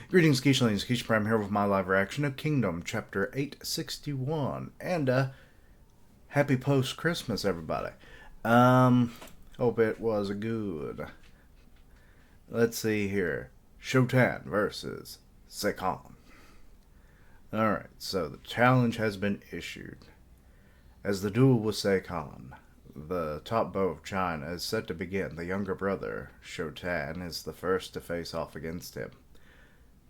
Greetings, Keishlings. Keish Prime here with my live reaction of Kingdom, Chapter 861. And, happy post-Christmas, everybody. Hope it was good. Let's see here. Shotan versus Sekon. Alright, so the challenge has been issued. As the duel with Sekon, the top bow of China, is set to begin, the younger brother, Shotan, is the first to face off against him.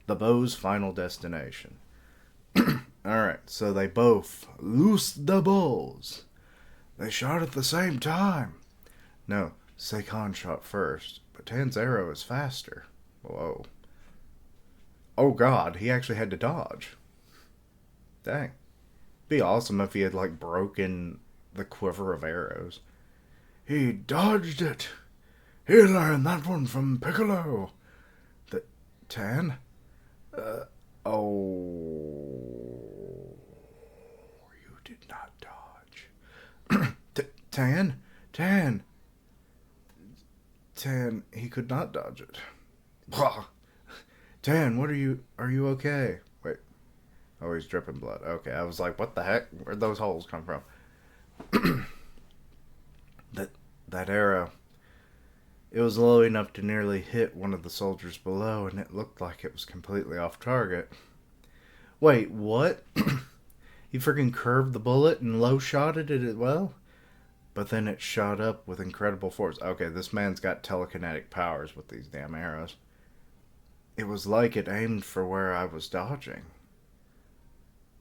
The bow's final destination. Alright, so they both loosed the bows. They shot at the same time. No, Sekon shot first, but Tan's arrow is faster. Whoa. Oh god, he actually had to dodge. Dang. Be awesome if he had, like, broken the quiver of arrows. He dodged it. He learned that one from Piccolo. The Tan? You did not dodge. Tan? Tan, he could not dodge it. Blah. Tan, are you okay? Wait. Oh, he's dripping blood. Okay, I was like, what the heck? Where'd those holes come from? that arrow. It was low enough to nearly hit one of the soldiers below, and it looked like it was completely off target. Wait, what? He freaking curved the bullet and low-shotted it as well? But then it shot up with incredible force. Okay, this man's got telekinetic powers with these damn arrows. It was like it aimed for where I was dodging.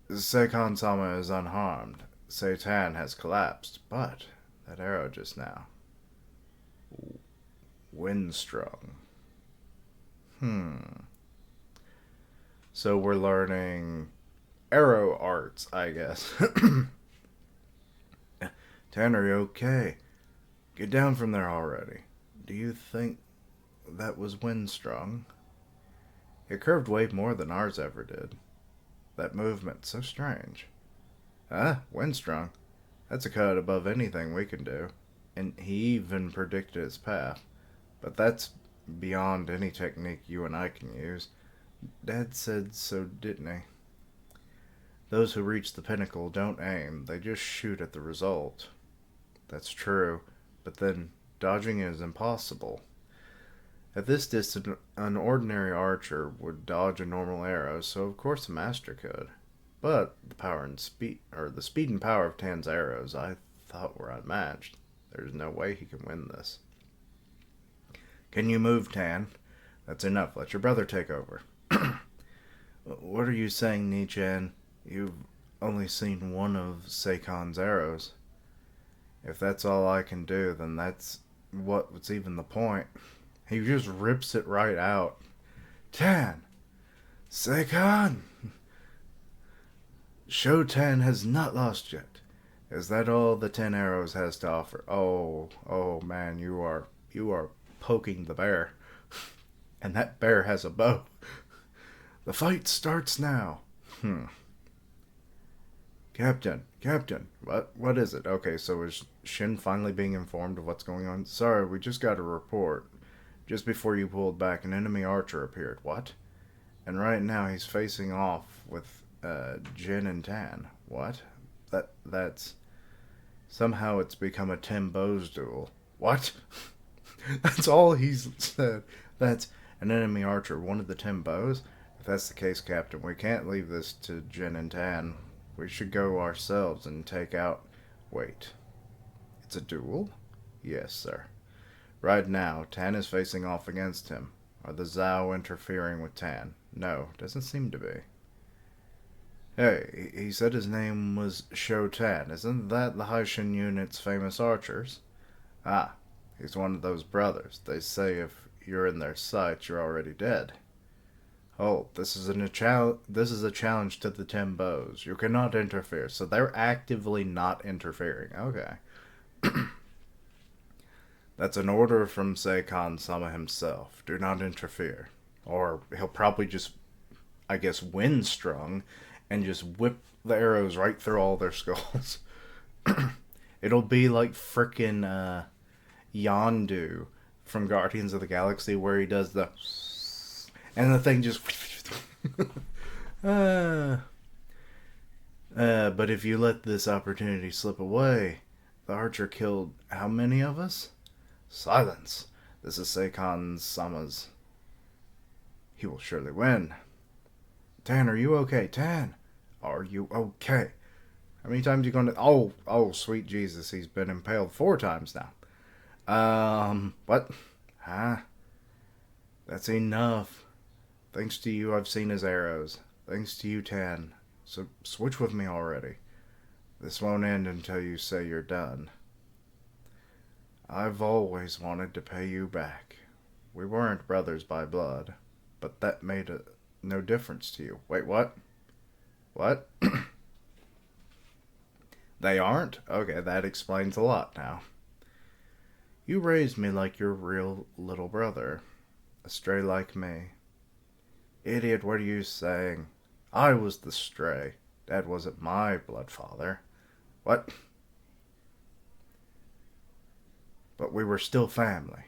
Sekon-sama is unharmed. Seitan has collapsed, but that arrow just now. Windstrung. So we're learning arrow arts, I guess. Tan, are you okay? Get down from there already. Do you think that was windstrung? It curved way more than ours ever did. That movement's so strange. Windstrung? That's a cut above anything we can do. And he even predicted its path. But that's beyond any technique you and I can use. Dad said so, didn't he? Those who reach the pinnacle don't aim, they just shoot at the result. That's true, but then dodging is impossible. At this distance, an ordinary archer would dodge a normal arrow, so of course a master could. But the speed and power of Tan's arrows, I thought were unmatched. There's no way he can win this. Can you move, Tan? That's enough. Let your brother take over. What are you saying, Nichan? You've only seen one of Sekon's arrows. If that's all I can do, then that's what's even the point. He just rips it right out. Tan! Sekon! Shotan has not lost yet. Is that all the 10 arrows has to offer? Oh man, you are poking the bear. And that bear has a bow. The fight starts now. Captain, what is it? Okay, so is Shin finally being informed of what's going on? Sorry, we just got a report. Just before you pulled back, an enemy archer appeared. What? And right now he's facing off with Jin and Tan. What? That's... Somehow it's become a 10 bows duel. What? That's all he's said. That's an enemy archer, one of the 10 bows? If that's the case, Captain, we can't leave this to Jin and Tan. We should go ourselves and take out... Wait. It's a duel? Yes, sir. Right now, Tan is facing off against him. Are the Zhao interfering with Tan? No, doesn't seem to be. Hey, he said his name was Shotan. Isn't that the Haishin unit's famous archers? Ah, he's one of those brothers. They say if you're in their sight, you're already dead. Oh, this is a challenge to the 10 bows. You cannot interfere. So they're actively not interfering. Okay. That's an order from Sekon-sama himself. Do not interfere. Or he'll probably just, I guess, windstrung and just whip the arrows right through all their skulls. It'll be like frickin' Yondu from Guardians of the Galaxy where he does the... and the thing just Uh, but if you let this opportunity slip away, the archer killed how many of us? Silence! This is Seikon Sama's. He will surely win. Tan, are you okay? Tan, are you okay? How many times are you going to... Oh, sweet Jesus, he's been impaled 4 times now. What? Huh? That's enough. Thanks to you, I've seen his arrows. Thanks to you, Tan. So switch with me already. This won't end until you say you're done. I've always wanted to pay you back. We weren't brothers by blood, but that made no difference to you. Wait, what? What? They aren't? Okay, that explains a lot now. You raised me like your real little brother. A stray like me. Idiot, what are you saying? I was the stray. Dad wasn't my blood father. What? But we were still family.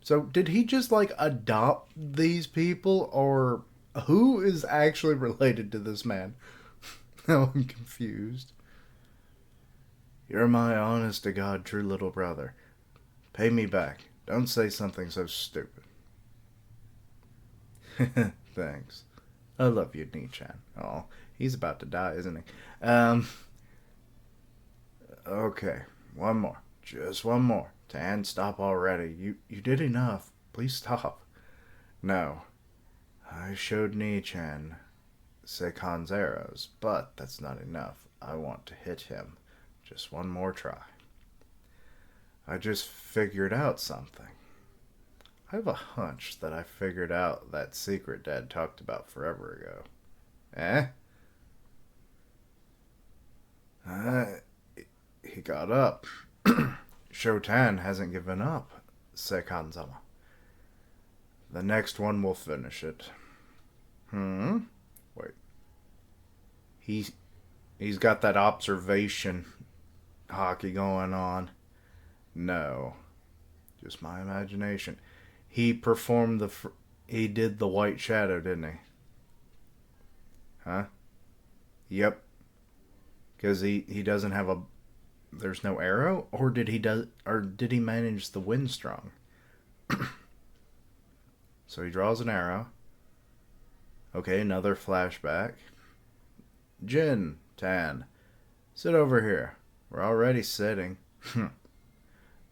So did he just like adopt these people, or who is actually related to this man? Now I'm confused. You're my honest to God true little brother. Pay me back. Don't say something so stupid. Thanks. I love you, Nichan. Oh, he's about to die, isn't he? Okay. One more. Just one more. Tan, stop already. You did enough. Please stop. No. I showed Nichan Seikon's arrows, but that's not enough. I want to hit him. Just one more try. I just figured out something. I have a hunch that I figured out that secret Dad talked about forever ago. Eh? He got up. Shotan hasn't given up, Seikon-sama. The next one will finish it. Wait. He's got that observation hockey going on. No. Just my imagination. He performed he did the white shadow, didn't he? Huh? Yep. Because he doesn't have there's no arrow? Or did he manage the Windstrong? So he draws an arrow. Okay, another flashback. Jin, Tan, sit over here. We're already sitting.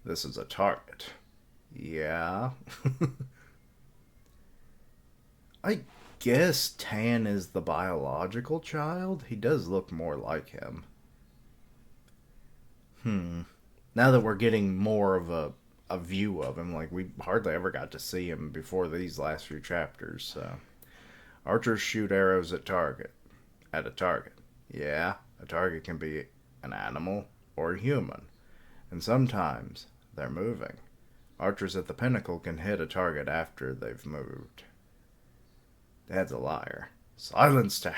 This is a target. Yeah. I guess Tan is the biological child. He does look more like him. Now that we're getting more of a view of him, like we hardly ever got to see him before these last few chapters, so. Archers shoot arrows at a target. Yeah, a target can be an animal or a human, and sometimes they're moving. Archers at the pinnacle can hit a target after they've moved. Dad's a liar. Silence, Dad.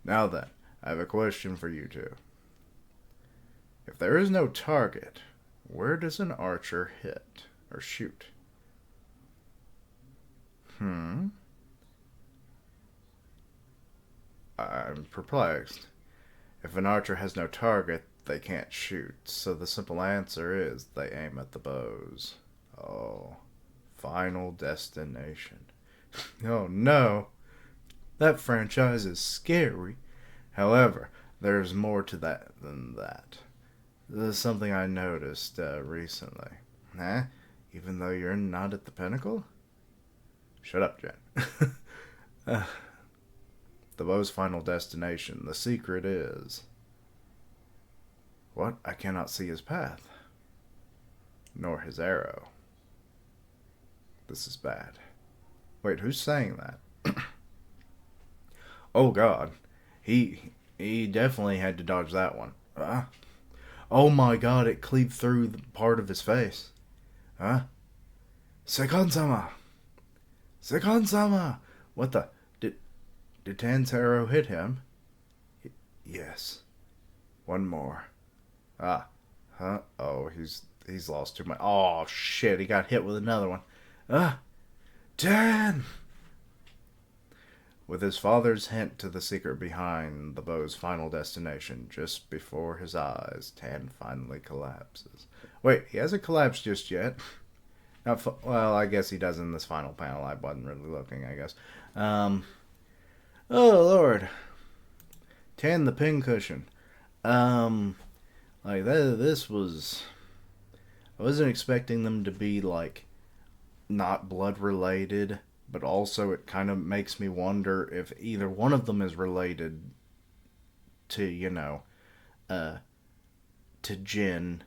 Now then, I have a question for you two. If there is no target, where does an archer hit or shoot? I'm perplexed. If an archer has no target, they can't shoot, so the simple answer is they aim at the bows. Oh, Final Destination. Oh no, that franchise is scary. However, there's more to that than that. This is something I noticed recently. Huh? Even though you're not at the pinnacle? Shut up, Jen. The bow's final destination. The secret is... What? I cannot see his path. Nor his arrow. This is bad. Wait, who's saying that? Oh God. He definitely had to dodge that one. Oh my God, it cleaved through the part of his face. Huh? Seikon-sama! Seikon-sama! What the... Did Tan's arrow hit him? Yes. One more. Huh? Oh, he's lost too much. Oh, shit, he got hit with another one. Tan! With his father's hint to the secret behind the bow's final destination just before his eyes, Tan finally collapses. Wait, he hasn't collapsed just yet. Well, I guess he does in this final panel. I wasn't really looking, I guess. Um, oh, Lord. Tan the pincushion. Like, this was... I wasn't expecting them to be, like, not blood related, but also it kind of makes me wonder if either one of them is related to, uh, to Jin,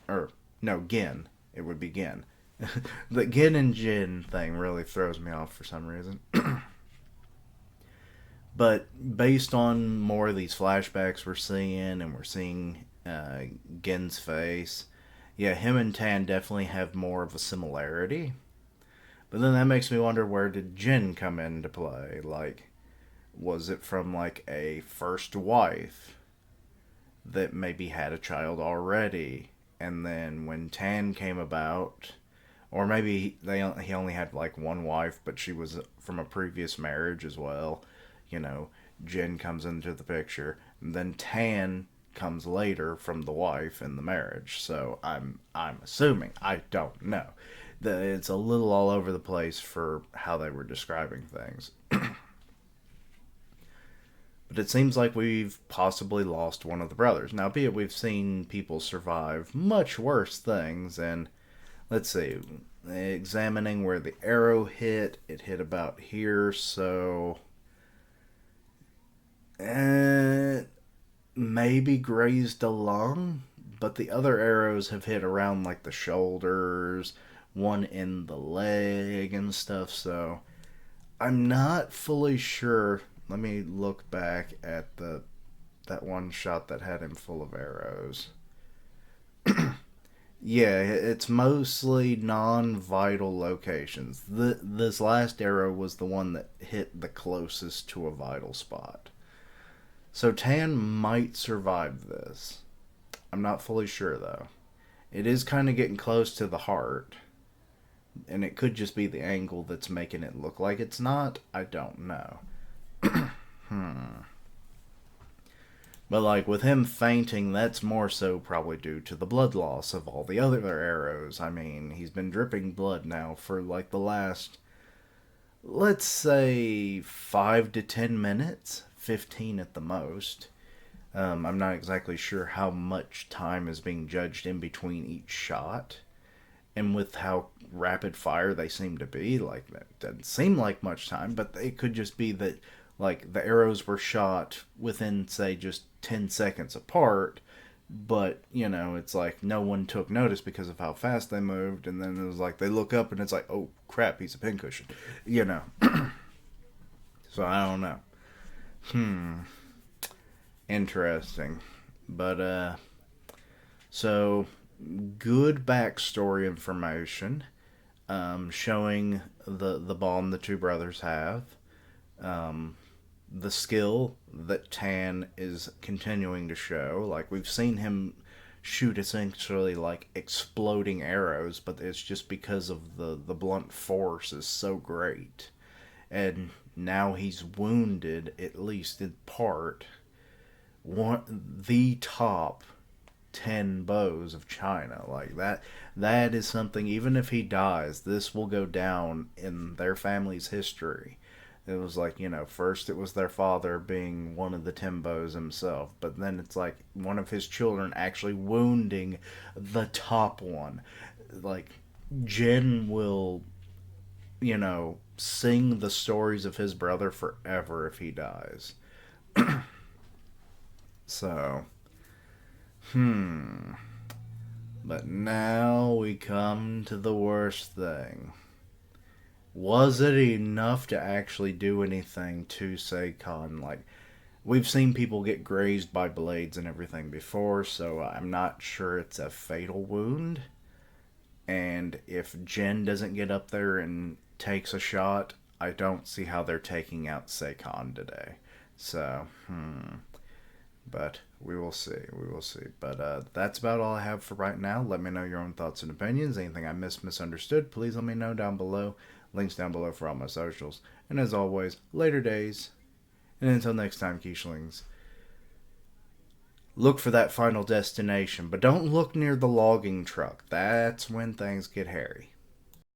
or, no, Gin. It would be Gin. The Gin and Jin thing really throws me off for some reason. But based on more of these flashbacks we're seeing, and we're seeing Gen's face, yeah, him and Tan definitely have more of a similarity. But then that makes me wonder, where did Jin come into play? Like, was it from like a first wife that maybe had a child already, and then when Tan came about, or maybe he only had like one wife, but she was from a previous marriage as well. You know, Jin comes into the picture, and then Tan comes later from the wife in the marriage. So I'm assuming, I don't know. It's a little all over the place for how they were describing things. But it seems like we've possibly lost one of the brothers. Now, be it we've seen people survive much worse things, and let's see, examining where the arrow hit, it hit about here, so maybe grazed a lung, but the other arrows have hit around like the shoulders, one in the leg and stuff, so I'm not fully sure. Let me look back at that one shot that had him full of arrows. Yeah, it's mostly non-vital locations. This last arrow was the one that hit the closest to a vital spot. So Tan might survive this. I'm not fully sure though. It is kind of getting close to the heart, and it could just be the angle that's making it look like it's not. I don't know. But like with him fainting, that's more so probably due to the blood loss of all the other arrows. I mean, he's been dripping blood now for like the last, let's say, 5 to 10 minutes, 15 at the most. I'm not exactly sure how much time is being judged in between each shot. And with how rapid fire they seem to be, like, that doesn't seem like much time, but it could just be that, like, the arrows were shot within, say, just 10 seconds apart, but, it's like no one took notice because of how fast they moved, and then it was like they look up and it's like, oh crap, he's a pincushion. So I don't know. Interesting. But, so, good backstory information, showing the bond the two brothers have, the skill that Tan is continuing to show. Like, we've seen him shoot essentially like exploding arrows, but it's just because of the blunt force is so great. And now he's wounded, at least in part, the top 10 bows of China. Like, that is something. Even if he dies, this will go down in their family's history. It was like, first it was their father being one of the 10 bows himself, but then it's like one of his children actually wounding the top one. Like, Jin will, sing the stories of his brother forever if he dies. So, but now we come to the worst thing. Was it enough to actually do anything to Seikon? Like, we've seen people get grazed by blades and everything before, so I'm not sure it's a fatal wound. And if Jin doesn't get up there and takes a shot, I don't see how they're taking out Seikon today. So, But we will see. We will see. But that's about all I have for right now. Let me know your own thoughts and opinions. Anything I misunderstood, please let me know down below. Links down below for all my socials. And as always, later days. And until next time, Quichling, look for that final destination, but don't look near the logging truck. That's when things get hairy.